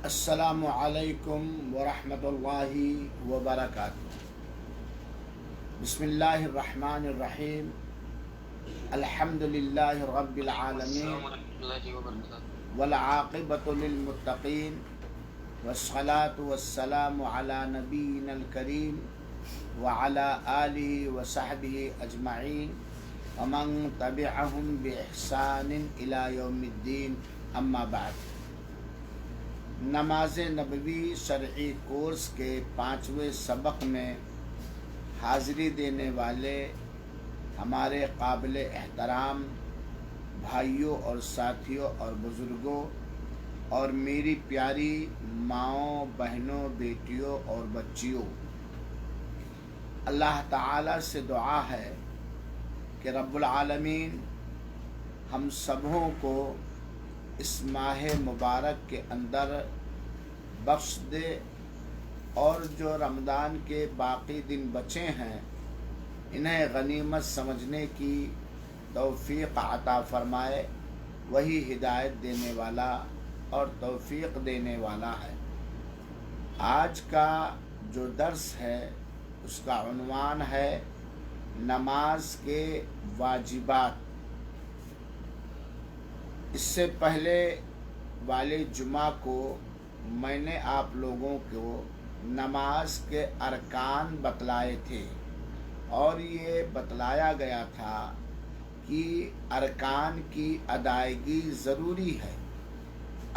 السلام علیکم ورحمۃ اللہ وبرکاتہ۔ بسم اللہ الرحمن الرحیم۔ الحمد للہ رب العالمین والعاقبۃ للمتقین والصلاة والسلام علی نبینا الکریم وعلی آلہ وصحبہ اجمعین ومن تبعہم بإحسان الی یوم الدین، اما بعد۔ نماز نبوی شرعی کورس کے 5ویں سبق میں حاضری دینے والے ہمارے قابل احترام بھائیوں اور ساتھیوں اور بزرگوں اور میری پیاری ماؤں، بہنوں، بیٹیوں اور بچیوں، اللہ تعالی سے دعا ہے کہ رب العالمین ہم سبوں کو اس ماہ مبارک کے اندر بخش دے اور جو رمضان کے باقی دن بچے ہیں انہیں غنیمت سمجھنے کی توفیق عطا فرمائے۔ وہی ہدایت دینے والا اور توفیق دینے والا ہے۔ آج کا جو درس ہے اس کا عنوان ہے نماز کے واجبات۔ اس سے پہلے والے جمعہ کو میں نے آپ لوگوں کو نماز کے ارکان بتلائے تھے اور یہ بتلایا گیا تھا کہ ارکان کی ادائیگی ضروری ہے۔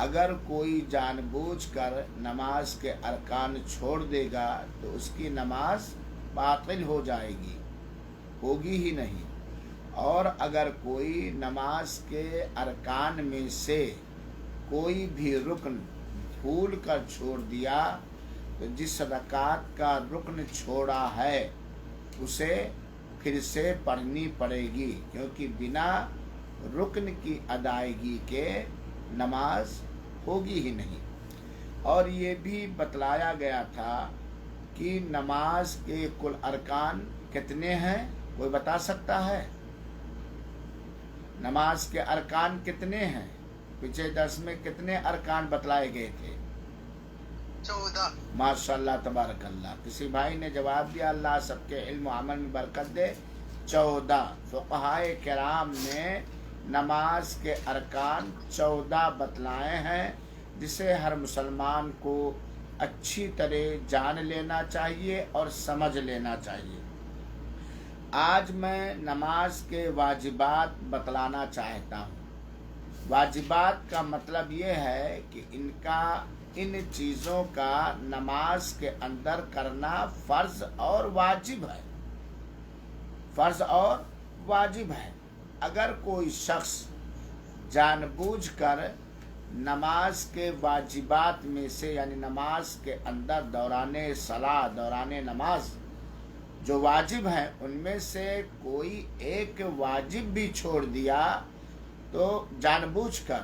اگر کوئی جان بوجھ کر نماز کے ارکان چھوڑ دے گا تو اس کی نماز باطل ہو جائے گی، ہوگی ہی نہیں۔ اور اگر کوئی نماز کے ارکان میں سے کوئی بھی رکن بھول کر چھوڑ دیا تو جس رکعت کا رکن چھوڑا ہے اسے پھر سے پڑھنی پڑے گی، کیونکہ بنا رکن کی ادائیگی کے نماز ہوگی ہی نہیں۔ اور یہ بھی بتلایا گیا تھا کہ نماز کے کل ارکان کتنے ہیں، کوئی بتا سکتا ہے؟ نماز کے ارکان کتنے ہیں؟ پچھلے درس میں کتنے ارکان بتلائے گئے تھے؟ 14۔ ماشاءاللہ تبارک اللہ، کسی بھائی نے جواب دیا، اللہ سب کے علم و عمل میں برکت دے۔ 14 فقہائے کرام نے نماز کے ارکان 14 بتلائے ہیں، جسے ہر مسلمان کو اچھی طرح جان لینا چاہیے اور سمجھ لینا چاہیے۔ آج میں نماز کے واجبات بتلانا چاہتا ہوں۔ واجبات کا مطلب یہ ہے کہ ان چیزوں کا نماز کے اندر کرنا فرض اور واجب ہے، فرض اور واجب ہے۔ اگر کوئی شخص جان بوجھ کر نماز کے واجبات میں سے یعنی نماز کے اندر دوران صلاۃ، دوران نماز جو واجب ہیں ان میں سے کوئی ایک واجب بھی چھوڑ دیا تو جان بوجھ کر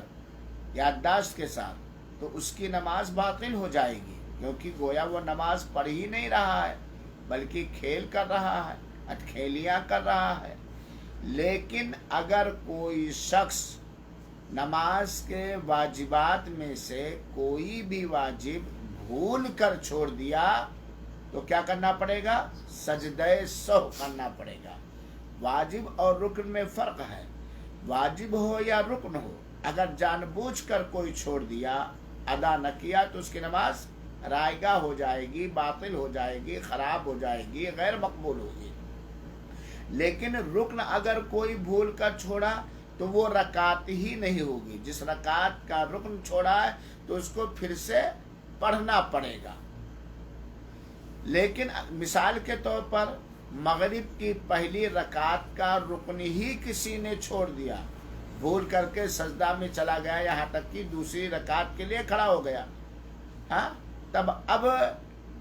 یادداشت کے ساتھ، تو اس کی نماز باطل ہو جائے گی، کیونکہ گویا وہ نماز پڑھ ہی نہیں رہا ہے بلکہ کھیل کر رہا ہے، اٹکھیلیاں کر رہا ہے۔ لیکن اگر کوئی شخص نماز کے واجبات میں سے کوئی بھی واجب بھول کر چھوڑ دیا تو کیا کرنا پڑے گا؟ سجدہ سہو کرنا پڑے گا۔ واجب اور رکن میں فرق ہے۔ واجب ہو یا رکن ہو، اگر جان بوجھ کر کوئی چھوڑ دیا، ادا نہ کیا تو اس کی نماز رائگاں ہو جائے گی، باطل ہو جائے گی، خراب ہو جائے گی، غیر مقبول ہوگی۔ لیکن رکن اگر کوئی بھول کر چھوڑا تو وہ رکعت ہی نہیں ہوگی۔ جس رکعت کا رکن چھوڑا ہے تو اس کو پھر سے پڑھنا پڑے گا۔ لیکن مثال کے طور پر مغرب کی پہلی رکعت کا رکن ہی کسی نے چھوڑ دیا، بھول کر کے سجدہ میں چلا گیا، یہاں تک کہ دوسری رکعت کے لیے کھڑا ہو گیا، تب اب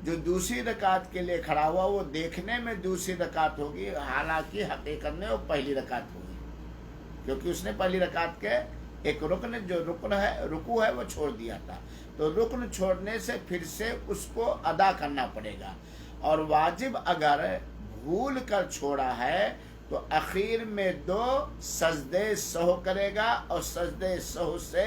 جو دوسری رکعت کے لیے کھڑا ہوا وہ دیکھنے میں دوسری رکعت ہوگی، حالانکہ حقیقت میں وہ پہلی رکعت ہوگی، کیونکہ اس نے پہلی رکعت کے ایک رکن جو رکوع ہے وہ چھوڑ دیا تھا۔ تو رکن چھوڑنے سے پھر سے اس کو ادا کرنا پڑے گا۔ اور واجب اگر بھول کر چھوڑا ہے تو اخیر میں 2 سجدے سہو کرے گا اور سجدے سہو سے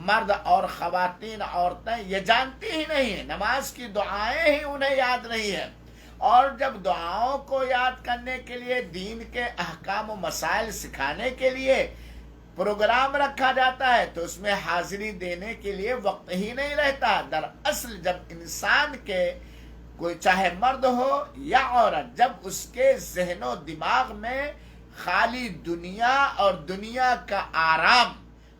مرد اور خواتین عورتیں یہ جانتی ہی نہیں ہیں، نماز کی دعائیں ہی انہیں یاد نہیں ہیں، اور جب دعاؤں کو یاد کرنے کے لیے دین کے احکام و مسائل سکھانے کے لیے پروگرام رکھا جاتا ہے تو اس میں حاضری دینے کے لیے وقت ہی نہیں رہتا۔ دراصل جب انسان کے کوئی چاہے مرد ہو یا عورت، جب اس کے ذہن و دماغ میں خالی دنیا اور دنیا کا آرام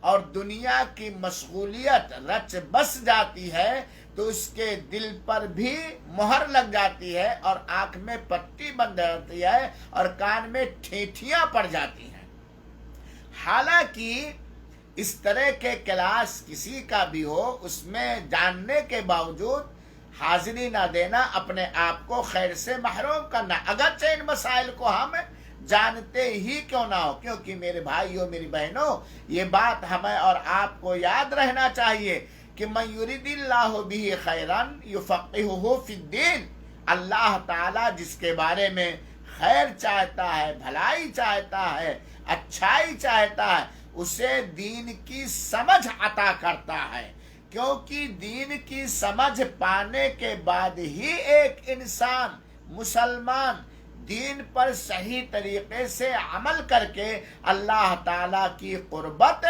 اور دنیا کی مشغولیت رچ بس جاتی ہے تو اس کے دل پر بھی مہر لگ جاتی ہے اور آنکھ میں پٹی بند ہوتی ہے اور کان میں ٹھیٹھیاں پڑ جاتی ہیں۔ حالانکہ اس طرح کے کلاس کسی کا بھی ہو، اس میں جاننے کے باوجود حاضری نہ دینا اپنے آپ کو خیر سے محروم کرنا، اگرچہ ان مسائل کو ہم جانتے ہی کیوں نہ ہو، کیونکہ میرے بھائیوں میری بہنوں یہ بات ہمیں اور آپ کو یاد رہنا چاہیے کہ من یرید اللہ بہ خیرا یفقہہ فی الدین، اللہ تعالی جس کے بارے میں خیر چاہتا ہے، بھلائی چاہتا ہے، اچھائی چاہتا ہے، اسے دین کی سمجھ عطا کرتا ہے، کیونکہ دین کی سمجھ پانے کے بعد ہی ایک انسان مسلمان دین پر صحیح طریقے سے عمل کر کے اللہ تعالیٰ کی قربت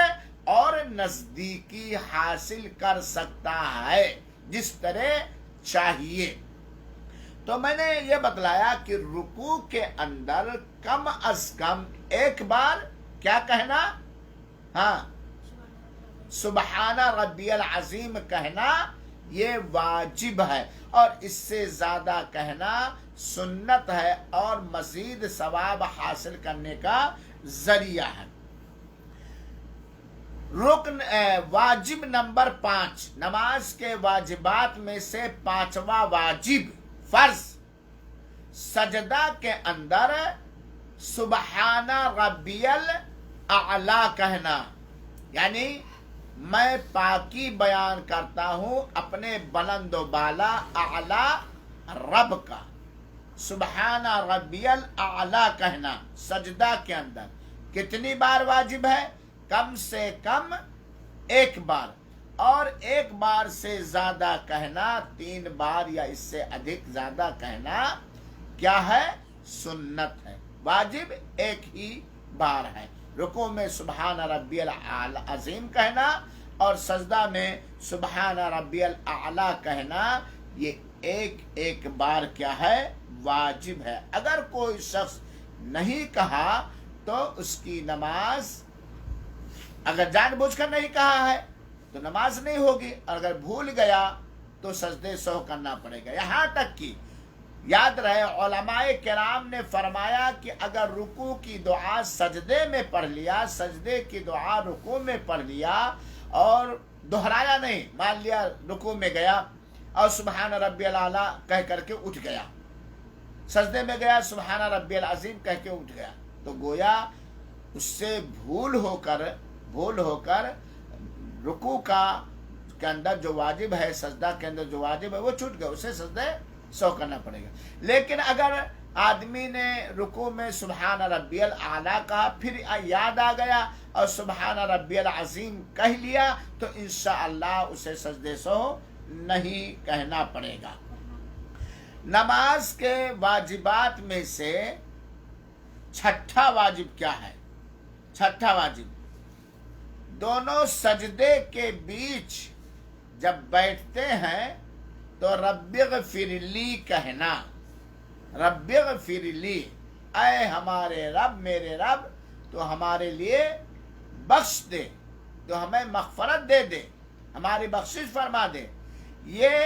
اور نزدیکی حاصل کر سکتا ہے جس طرح چاہیے۔ تو میں نے یہ بتلایا کہ رکوع کے اندر کم از کم ایک بار کیا کہنا، ہاں سبحان ربی العظیم کہنا یہ واجب ہے، اور اس سے زیادہ کہنا سنت ہے اور مزید ثواب حاصل کرنے کا ذریعہ ہے۔ رکن واجب نمبر 5، نماز کے واجبات میں سے 5واں واجب فرض، سجدہ کے اندر سبحان ربی الاعلی کہنا، یعنی میں پاکی بیان کرتا ہوں اپنے بلند و بالا اعلی رب کا، سبحان ربی الاعلی کہنا سجدہ کے اندر کتنی بار واجب ہے؟ کم سے کم ایک بار، اور ایک بار سے زیادہ کہنا 3 بار یا اس سے ادھک زیادہ کہنا کیا ہے؟ سنت ہے۔ واجب ایک ہی بار ہے، رکوع میں سبحان ربی العظیم کہنا اور سجدہ میں سبحان ربی الاعلی کہنا، یہ ایک ایک بار کیا ہے؟ واجب ہے۔ اگر کوئی شخص نہیں کہا تو اس کی نماز، اگر جان بوجھ کر نہیں کہا ہے تو نماز نہیں ہوگی، اور اگر بھول گیا تو سجدے سہو کرنا پڑے گا۔ یہاں تک کہ یاد رہے علماء کرام نے فرمایا کہ اگر رکوع کی دعا سجدے میں پڑھ لیا، سجدے کی دعا رکوع میں پڑھ لیا اور دہرایا نہیں، مان لیا رکوع میں گیا اور سبحان ربی الاعلی کہہ کر کے اٹھ گیا، سجدے میں گیا سبحان ربی العظیم کہہ کے اٹھ گیا، تو گویا اس سے بھول ہو کر رکوع کے اندر جو واجب ہے، سجدہ کے اندر جو واجب ہے وہ چھوٹ گیا، اسے سجدے سو کرنا پڑے گا۔ لیکن اگر آدمی نے رکوع میں سبحان ربی الاعلی کہا، پھر یاد آ گیا اور سبحان ربی العظیم کہہ لیا تو انشاءاللہ اسے سجدے سو نہیں کہنا پڑے گا۔ نماز کے واجبات میں سے 6واں واجب کیا ہے؟ 6واں واجب، دونوں سجدے کے بیچ جب بیٹھتے ہیں تو رب اغفر لی کہنا، رب اغفر لی، اے ہمارے رب، میرے رب تو ہمارے لیے بخش دے، تو ہمیں مغفرت دے دے، ہماری بخشش فرما دے۔ یہ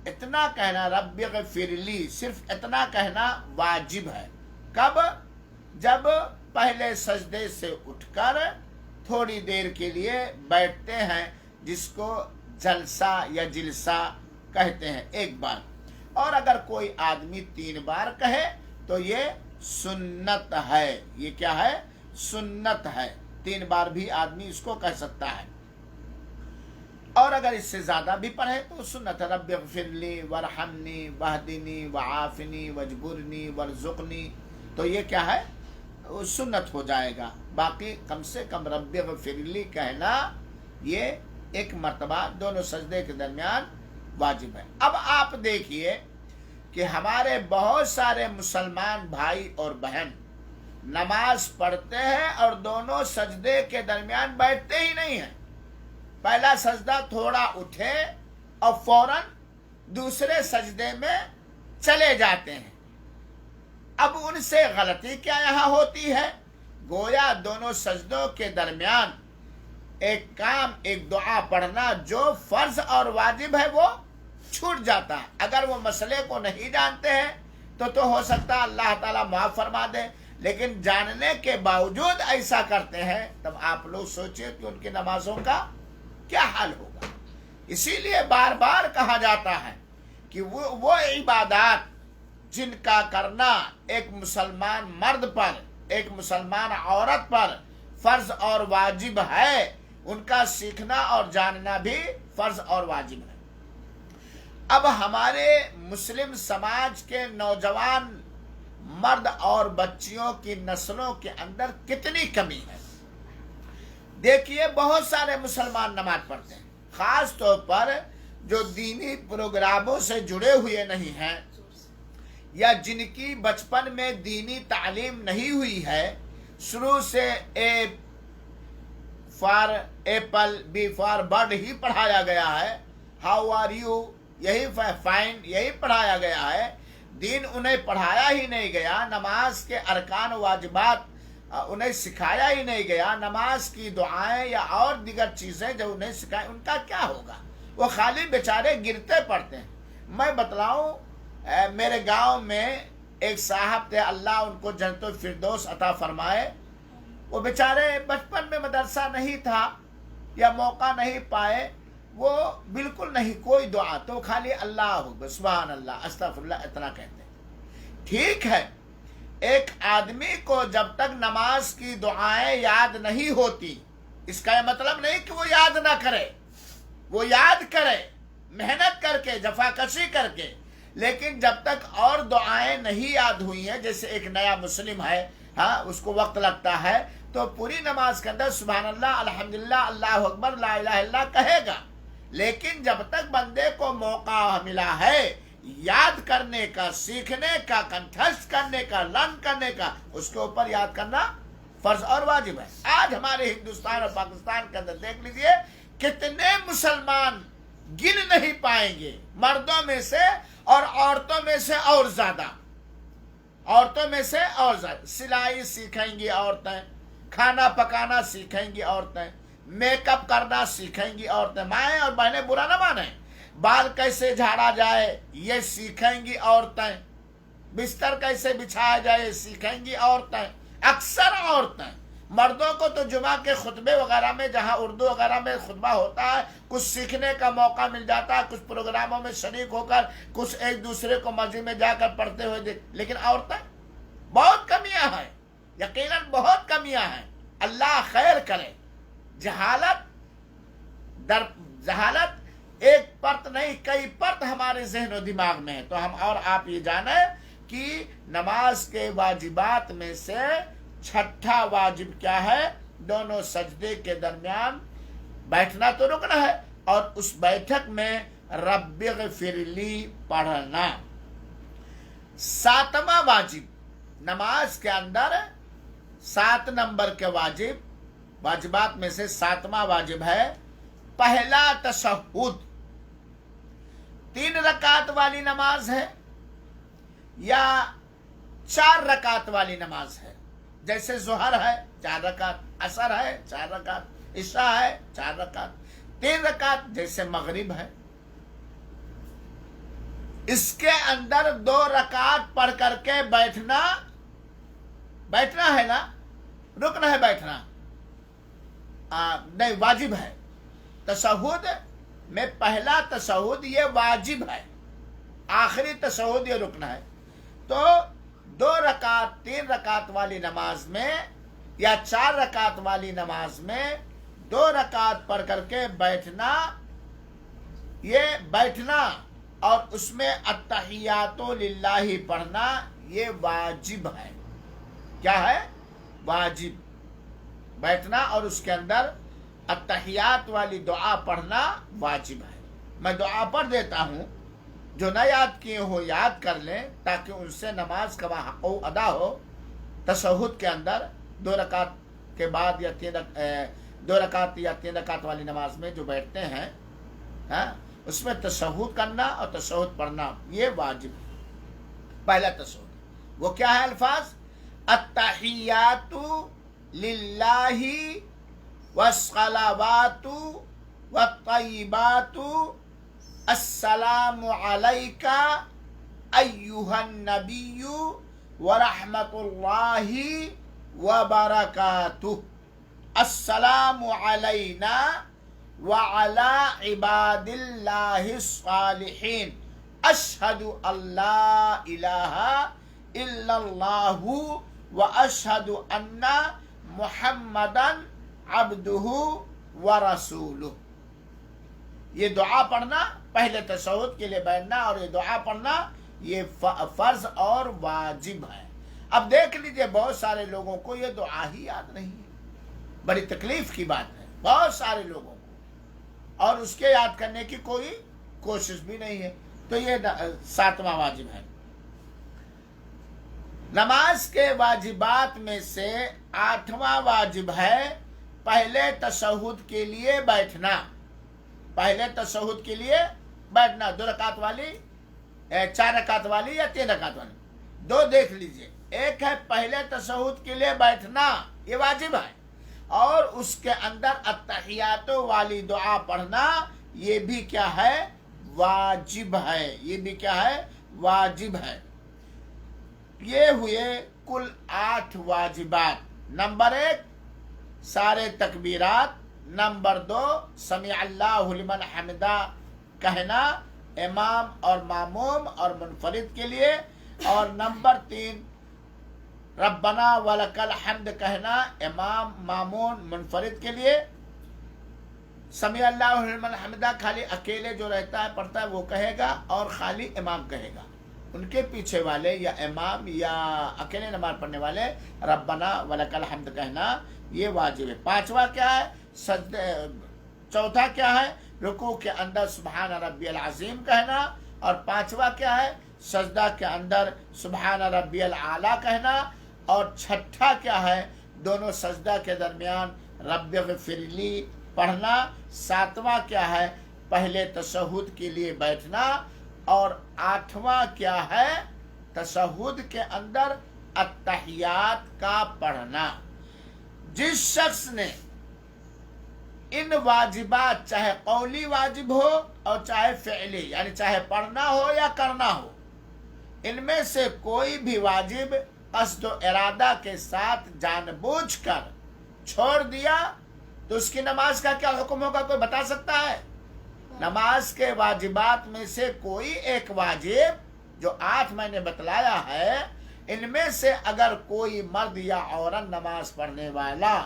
اتنا کہنا رب اغفر لی، صرف اتنا کہنا واجب ہے۔ کب؟ جب پہلے سجدے سے اٹھ کر تھوڑی دیر کے لیے بیٹھتے ہیں، جس کو جلسہ یا جلسہ کہتے ہیں، ایک بار، اور اگر کوئی آدمی 3 بار کہے تو یہ سنت ہے۔ یہ کیا ہے؟ سنت ہے، 3 بار بھی آدمی اس کو کہہ سکتا ہے، اور اگر اس سے زیادہ بھی پڑھے تو سنت ہے۔ رب اغفر لی وارحمنی واہدنی وعافنی واجبرنی وارزقنی، تو یہ کیا ہے؟ سنت ہو جائے گا۔ باقی کم سے کم رب اغفر لی کہنا یہ ایک مرتبہ دونوں سجدے کے درمیان واجب ہے۔ اب آپ دیکھیے کہ ہمارے بہت سارے مسلمان بھائی اور بہن نماز پڑھتے ہیں اور دونوں سجدے کے درمیان بیٹھتے ہی نہیں ہیں، پہلا سجدہ تھوڑا اٹھے اور فوراً دوسرے سجدے میں چلے جاتے ہیں۔ اب ان سے غلطی کیا یہاں ہوتی ہے؟ گویا دونوں سجدوں کے درمیان ایک کام، ایک دعا پڑھنا جو فرض اور واجب ہے وہ چھوٹ جاتا ہے۔ اگر وہ مسئلے کو نہیں جانتے ہیں تو ہو سکتا ہے اللہ تعالیٰ معاف فرما دے، لیکن جاننے کے باوجود ایسا کرتے ہیں، تب آپ لوگ سوچیں کہ ان کی نمازوں کا کیا حال ہوگا۔ اسی لیے بار بار کہا جاتا ہے کہ وہ عبادات جن کا کرنا ایک مسلمان مرد پر، ایک مسلمان عورت پر فرض اور واجب ہے، ان کا سیکھنا اور جاننا بھی فرض اور واجب ہے۔ اب ہمارے مسلم سماج کے نوجوان مرد اور بچیوں کی نسلوں کے اندر کتنی کمی ہے۔ دیکھیے بہت سارے مسلمان نماز پڑھتے ہیں، خاص طور پر جو دینی پروگراموں سے جڑے ہوئے نہیں ہیں یا جن کی بچپن میں دینی تعلیم نہیں ہوئی ہے، شروع سے A for apple, B for bird ہی پڑھایا گیا ہے، ہاؤ آر یو یہی فائن یہی پڑھایا گیا ہے، دین انہیں پڑھایا ہی نہیں گیا، نماز کے ارکان واجبات انہیں سکھایا ہی نہیں گیا، نماز کی دعائیں یا اور دیگر چیزیں جو انہیں سکھائیں، ان کا کیا ہوگا؟ وہ خالی بیچارے گرتے پڑتے ہیں۔ میں بتلاؤں، میرے گاؤں میں ایک صاحب تھے، اللہ ان کو جنت الفردوس عطا فرمائے، وہ بیچارے بچپن میں مدرسہ نہیں تھا یا موقع نہیں پائے، وہ بالکل نہیں کوئی دعا، تو خالی اللہ اکبر، سبحان اللہ، استغفر اللہ اتنا کہتے ہیں۔ ٹھیک ہے، ایک آدمی کو جب تک نماز کی دعائیں یاد نہیں ہوتی، اس کا یہ مطلب نہیں کہ وہ یاد نہ کرے، وہ یاد کرے محنت کر کے، جفاکشی کر کے، لیکن جب تک اور دعائیں نہیں یاد ہوئی ہیں، جیسے ایک نیا مسلم ہے، ہاں اس کو وقت لگتا ہے، تو پوری نماز کے اندر سبحان اللہ، الحمدللہ، اللہ اکبر، لا الہ الا اللہ کہے گا، لیکن جب تک بندے کو موقع ملا ہے یاد کرنے کا، سیکھنے کا، کنٹھسٹ کرنے کا، لرن کرنے کا، اس کے اوپر یاد کرنا فرض اور واجب ہے۔ آج ہمارے ہندوستان اور پاکستان کے اندر دیکھ لیجئے کتنے مسلمان گن نہیں پائیں گے، مردوں میں سے اور عورتوں میں سے اور زیادہ، عورتوں میں سے اور زیادہ سلائی سیکھیں گی عورتیں، کھانا پکانا سیکھیں گی عورتیں، میک اپ کرنا سیکھیں گی عورتیں، مائیں اور بہنیں برا نہ مانیں، بال کیسے جھاڑا جائے یہ سیکھیں گی عورتیں، بستر کیسے بچھایا جائے سیکھیں گی عورتیں، اکثر عورتیں۔ مردوں کو تو جمعہ کے خطبے وغیرہ میں، جہاں اردو وغیرہ میں خطبہ ہوتا ہے، کچھ سیکھنے کا موقع مل جاتا ہے، کچھ پروگراموں میں شریک ہو کر، کچھ ایک دوسرے کو مسجد میں جا کر پڑھتے ہوئے دیکھ، لیکن عورتیں بہت کمیاں ہیں، یقیناً بہت کمیاں ہیں۔ اللہ خیر کرے۔ جہالت ایک پرت نہیں، کئی پرت ہمارے ذہن و دماغ میں ہے، تو ہم اور آپ یہ جانیں کہ نماز کے واجبات میں سے چھٹا واجب کیا ہے؟ دونوں سجدے کے درمیان بیٹھنا تو رکن ہے، اور اس بیٹھک میں رب اغفر لی پڑھنا۔ ساتواں واجب، نماز کے اندر 7 نمبر کے واجبات میں سے 7واں واجب ہے پہلا تشہد۔ 3 رکعت والی نماز ہے یا 4 رکعت والی نماز ہے، جیسے ظہر ہے 4 رکعت، عصر ہے 4 رکعت، عشاء ہے 4 رکعت، 3 رکعت جیسے مغرب ہے۔ اس کے اندر 2 رکعت پڑھ کر کے بیٹھنا ہے نا، رکن ہے بیٹھنا، نہیں واجب ہے۔ تشہد میں پہلا تشہد یہ واجب ہے، آخری تشہد یہ رکن ہے، تو 2 رکعت 3 رکعت والی نماز میں یا 4 رکعت والی نماز میں 2 رکعت پڑھ کر کے بیٹھنا، یہ بیٹھنا اور اس میں التحیات للہ پڑھنا یہ واجب ہے۔ کیا ہے؟ واجب، بیٹھنا اور اس کے اندر التحیات والی دعا پڑھنا واجب ہے. میں دعا پڑھ دیتا ہوں، جو نہ یاد کیے ہو یاد کر لیں تاکہ ان سے نماز کا حق ادا ہو. تشہد کے اندر 2 رکعت کے بعد یا 2 رکعت یا 3 رکعت والی نماز میں جو بیٹھتے ہیں، اس میں تشہد کرنا اور تشہد پڑھنا یہ واجب ہے. پہلا تشہد وہ کیا ہے؟ الفاظ التحیات للہ والصلوات والطیبات السلام علیک ایھا النبی ورحمۃ اللہ وبرکاتہ. السلام علینا وعلی عباد اللہ الصالحین. اشہد ان لا الہ الا اللہ واشہد ان محمدا عبدہ ورسولہ. یہ دعا پڑھنا، پہلے تشہد کے لیے بیٹھنا اور یہ دعا پڑھنا یہ فرض اور واجب ہے. اب دیکھ لیجئے بہت سارے لوگوں کو یہ دعا ہی یاد نہیں ہے. بڑی تکلیف کی بات ہے بہت سارے لوگوں کو، اور اس کے یاد کرنے کی کوئی کوشش بھی نہیں ہے. تو یہ 7واں واجب ہے. نماز کے واجبات میں سے 8واں واجب ہے پہلے تشہد کے لیے بیٹھنا. پہلے تشہد کے لیے بیٹھنا، 2 رکعت والی، 4 رکعت والی یا 3 رکعت والی. 2 دیکھ لیجئے. ایک ہے پہلے تشہد کے لیے بیٹھنا، یہ واجب ہے، اور اس کے اندر التحیات والی دعا پڑھنا یہ بھی کیا ہے؟ واجب ہے. یہ بھی کیا ہے؟ واجب ہے. یہ ہوئے کل 8 واجبات. نمبر 1 سارے تکبیرات. نمبر 2 سمیع اللہ لمن حمدہ کہنا امام اور ماموم اور منفرد کے لیے. اور نمبر 3 ربنا ولک الحمد کہنا امام مامون منفرد کے لیے. سمیع اللہ لمن حمدہ خالی اکیلے جو رہتا ہے پڑھتا ہے وہ کہے گا، اور خالی امام کہے گا. ان کے پیچھے والے یا امام یا اکیلے نماز پڑھنے والے ربنا ولک الحمد کہنا یہ واجب ہے. 5واں کیا ہے؟ سجدے. 4تھا کیا ہے؟ رکوع کے اندر سبحان ربی العظیم کہنا. اور 5واں کیا ہے؟ سجدہ کے اندر سبحان ربی الاعلیٰ کہنا. اور 6تھا کیا ہے؟ دونوں سجدہ کے درمیان رب اغفر لی پڑھنا. 7واں کیا ہے؟ پہلے تشہد کے لیے بیٹھنا. اور 8واں کیا ہے؟ تشہد کے اندر التحیات کا پڑھنا. جس شخص نے ان واجبات، چاہے قولی واجب ہو اور چاہے فعلی، یعنی چاہے پڑھنا ہو یا کرنا ہو، ان میں سے کوئی بھی واجب قصد و ارادہ کے ساتھ جان بوجھ کر چھوڑ دیا تو اس کی نماز کا کیا حکم ہوگا؟ کوئی بتا سکتا ہے؟ نماز کے واجبات میں سے کوئی ایک واجب جو 8 میں نے بتلایا ہے، ان میں سے اگر کوئی مرد یا عورت نماز پڑھنے والا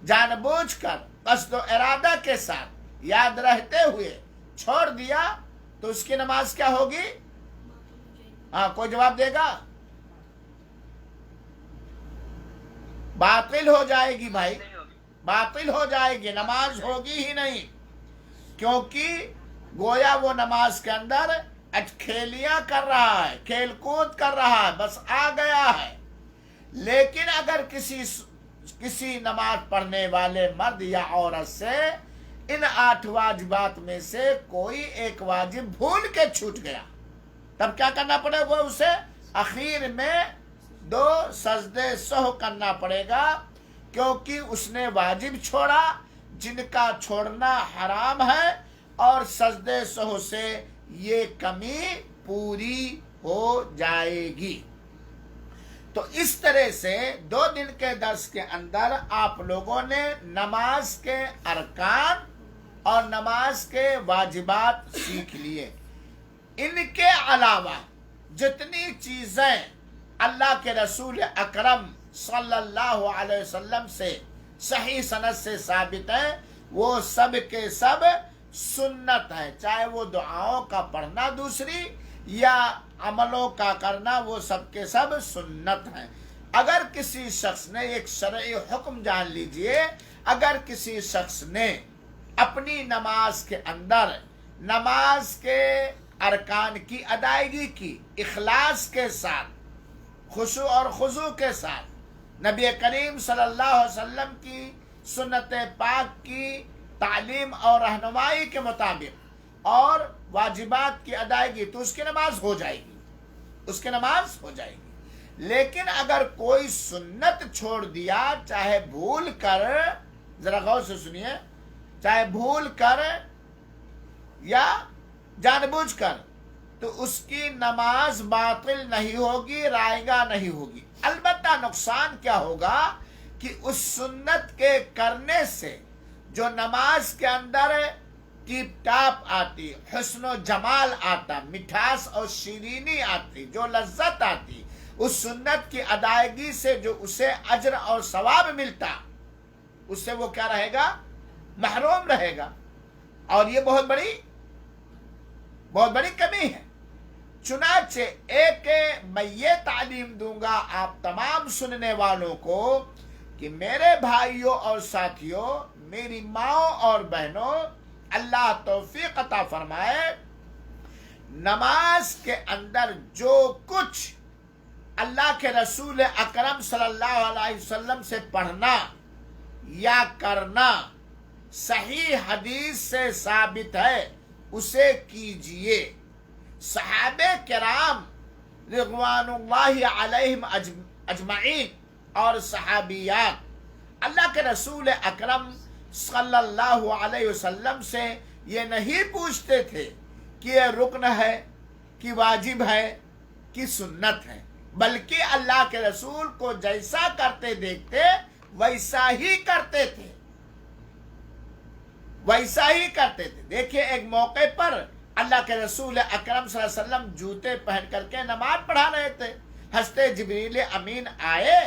جان بوجھ کر قصد و ارادہ کے ساتھ یاد رہتے ہوئے چھوڑ دیا تو اس کی نماز کیا ہوگی؟ ہاں، کوئی جواب دے گا؟ باطل ہو جائے گی بھائی، باطل ہو جائے گی، نماز ہوگی ہی نہیں. کیونکہ گویا وہ نماز کے اندر کھیلیاں کر رہا ہے، کھیل کود کر رہا ہے، بس آ گیا ہے. لیکن اگر کسی نماز پڑھنے والے مرد یا عورت سے ان 8 واجبات میں سے کوئی ایک واجب بھول کے چھوٹ گیا، تب کیا کرنا پڑے گا؟ اسے اخیر میں 2 سجدے سہو کرنا پڑے گا، کیونکہ اس نے واجب چھوڑا جن کا چھوڑنا حرام ہے، اور سجدے سہو سے یہ کمی پوری ہو جائے گی. تو اس طرح سے 2 دن کے درس کے اندر آپ لوگوں نے نماز کے ارکان اور نماز کے واجبات سیکھ لیے. ان کے علاوہ جتنی چیزیں اللہ کے رسول اکرم صلی اللہ علیہ وسلم سے صحیح سند سے ثابت ہے وہ سب کے سب سنت ہے. چاہے وہ دعاؤں کا پڑھنا دوسری یا عملوں کا کرنا، وہ سب کے سب سنت ہیں. اگر کسی شخص نے ایک شرعی حکم جان لیجئے، اگر کسی شخص نے اپنی نماز کے اندر نماز کے ارکان کی ادائیگی کی اخلاص کے ساتھ، خشوع اور خضوع کے ساتھ، نبی کریم صلی اللہ علیہ وسلم کی سنت پاک کی تعلیم اور رہنمائی کے مطابق اور واجبات کی ادائیگی، تو اس کی نماز ہو جائے گی، اس کی نماز ہو جائے گی۔ لیکن اگر کوئی سنت چھوڑ دیا، چاہے بھول کر، ذرا غور سے سنیے، چاہے بھول کر یا جان بوجھ کر، تو اس کی نماز باطل نہیں ہوگی، رائگاں نہیں ہوگی۔ البتہ نقصان کیا ہوگا کہ اس سنت کے کرنے سے جو نماز کے اندر ٹیپ ٹاپ آتی، حسن و جمال آتا، مٹھاس اور شیرینی آتی، جو لذت آتی، اس سنت کی ادائیگی سے جو اسے اجر اور ثواب ملتا، اس سے وہ کیا رہے گا؟ محروم رہے گا۔ اور یہ بہت بڑی کمی ہے۔ چنانچہ ایک میں یہ تعلیم دوں گا آپ تمام سننے والوں کو کہ میرے بھائیوں اور ساتھیوں، میری ماؤں اور بہنوں، اللہ توفیق عطا فرمائے، نماز کے اندر جو کچھ اللہ کے رسول اکرم صلی اللہ علیہ وسلم سے پڑھنا یا کرنا صحیح حدیث سے ثابت ہے، اسے کیجئے۔ صحابہ کرام رضوان اللہ علیہم اجمعین اور صحابیات اللہ کے رسول اکرم صلی اللہ علیہ وسلم سے یہ نہیں پوچھتے تھے کہ یہ رکن ہے، کہ واجب ہے، کہ سنت ہے، بلکہ اللہ کے رسول کو جیسا کرتے دیکھتے ویسا ہی کرتے تھے، ویسا ہی کرتے تھے۔ دیکھیے ایک موقع پر اللہ کے رسول اکرم صلی اللہ علیہ وسلم جوتے پہن کر کے نماز پڑھا رہے تھے۔ حضرت جبریل امین آئے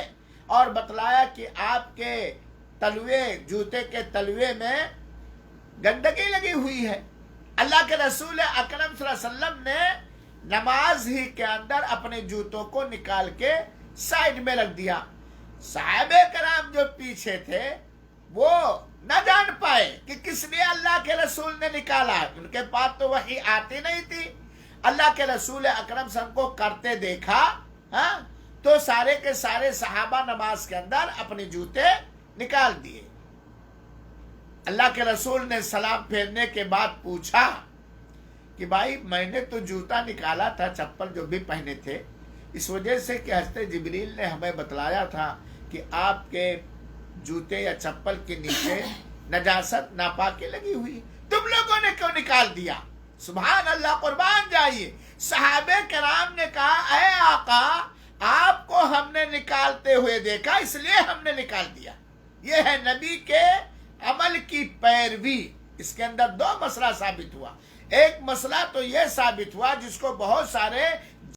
اور بتلایا کہ آپ کے تلوے، جوتے کے تلوے میں گندگی لگی ہوئی ہے۔ اللہ کے رسول اکرم صلی اللہ علیہ وسلم نے نماز ہی کے اندر اپنے جوتوں کو نکال کے سائڈ میں رکھ دیا۔ صحابہ کرام جو پیچھے تھے وہ نہ جان پائے کہ کس لیے اللہ کے رسول نے نکالا، ان کے پاس تو وحی آتی نہیں تھی۔ اللہ کے رسول اکرم صلی اللہ علیہ وسلم کو کرتے دیکھا تو سارے کے سارے صحابہ نماز کے اندر اپنے جوتے نکال دیے۔ اللہ کے رسول نے سلام پھیرنے کے بعد پوچھا کہ بھائی میں نے تو جوتا نکالا تھا، چپل جو بھی پہنے تھے، اس وجہ سے کہ حضرت جبریل نے ہمیں بتلایا تھا کہ آپ کے جوتے یا چپل کے نیچے نجاست ناپاکی لگی ہوئی، تم لوگوں نے کیوں نکال دیا؟ سبحان اللہ، قربان جائیے۔ صحابہ کرام نے کہا اے آقا، آپ کو ہم نے نکالتے ہوئے دیکھا اس لیے ہم نے نکال دیا۔ یہ ہے نبی کے عمل کی پیروی۔ اس کے اندر دو مسئلہ ثابت ہوا۔ ایک مسئلہ تو یہ ثابت ہوا جس کو بہت سارے